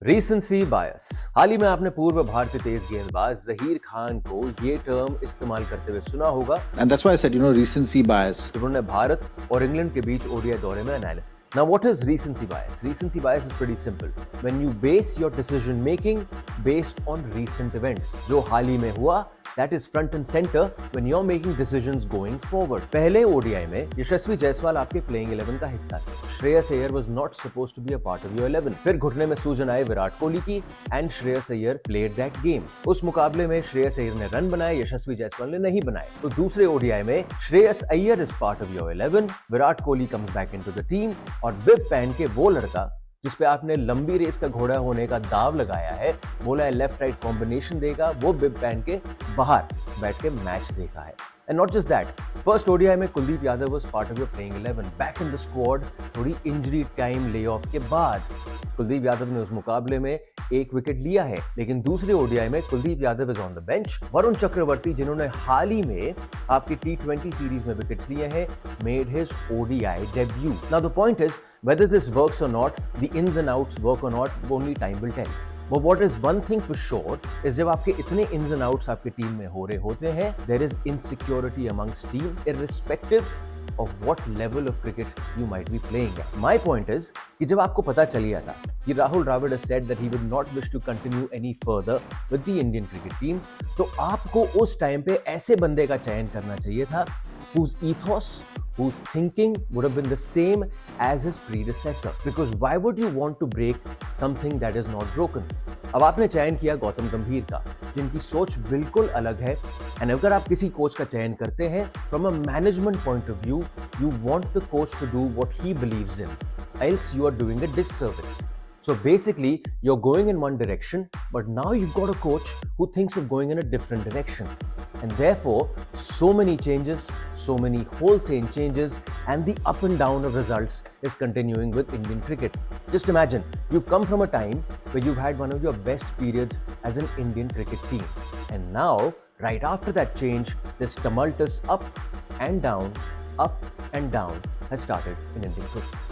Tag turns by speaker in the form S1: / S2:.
S1: रीसेंसी बायस। हाल ही में आपने पूर्व भारतीय तेज गेंदबाज जहीर खान को ये टर्म इस्तेमाल करते हुए सुना होगा।
S2: And that's why I said, recency bias.
S1: जब उन्होंने भारत और इंग्लैंड के बीच ओडीआई दौरे में analysis. Now what is recency bias? Recency bias is pretty simple. When you base your decision making based on recent events, जो हाल ही में हुआ, that is front and center when you're making decisions going forward. पहले ODI में यशस्वी जायसवाल आपके playing 11 का हिस्सा थे। Shreyas Iyer was not supposed to be a part of your 11. फिर घुटने में सूजन आए विराट कोहली की and Shreyas Iyer played that game. उस मुकाबले में श्रेयस अय्यर ने रन बनाए, यशस्वी जायसवाल ने नहीं बनाए। तो दूसरे ओडीआई में Shreyas Iyer is part of your 11, Virat Kohli comes back into the team और बिग पहन के वो लड़का जिसपे आपने लंबी रेस का घोड़ा होने का दाव लगाया है, बोला है लेफ्ट राइट कॉम्बिनेशन देगा, वो बिब पहन के बाहर बैठ के मैच देखा है। And not just that, first ODI में Kuldeep Yadav was part of your playing 11, back in the squad, थोड़ी इंजरी टाइम ले ऑफ के बाद कुलदीप यादव ने उस मुकाबले में एक विकेट लिया है, लेकिन दूसरे ओडीआई में Kuldeep Yadav is on the bench. Varun Chakravarthy जिन्होंने हाल ही में आपकी T20 सीरीज में विकेट्स लिए हैं, made his ODI debut. Now the point is whether this works or not, the ins and outs work or not, only time will tell. But what is one thing for sure is जब आपके इतने ins and outs आपकी team में हो रहे होते हैं, there is insecurity amongst team irrespective of what level of cricket you might be playing at. My point is कि जब आपको पता चल गया था कि Rahul Dravid has said that he would not wish to continue any further with the Indian cricket team, तो आपको उस टाइम पे ऐसे बंदे का चयन करना चाहिए था whose ethos, whose thinking would have been the same as his predecessor. Because why would you want to break something that is not broken? अब आपने चयन किया गौतम गंभीर का, जिनकी सोच बिल्कुल अलग है। एंड अगर आप किसी कोच का चयन करते हैं from a management point of view, you want the coach to do what he believes in, else you are doing a disservice. So basically, you're going in one direction, but now you've got a coach who thinks of going in a different direction. And therefore, so many changes, so many wholesale changes, and the up and down of results is continuing with Indian cricket. Just imagine, you've come from a time where you've had one of your best periods as an Indian cricket team. And now, right after that change, this tumultuous up and down has started in Indian cricket.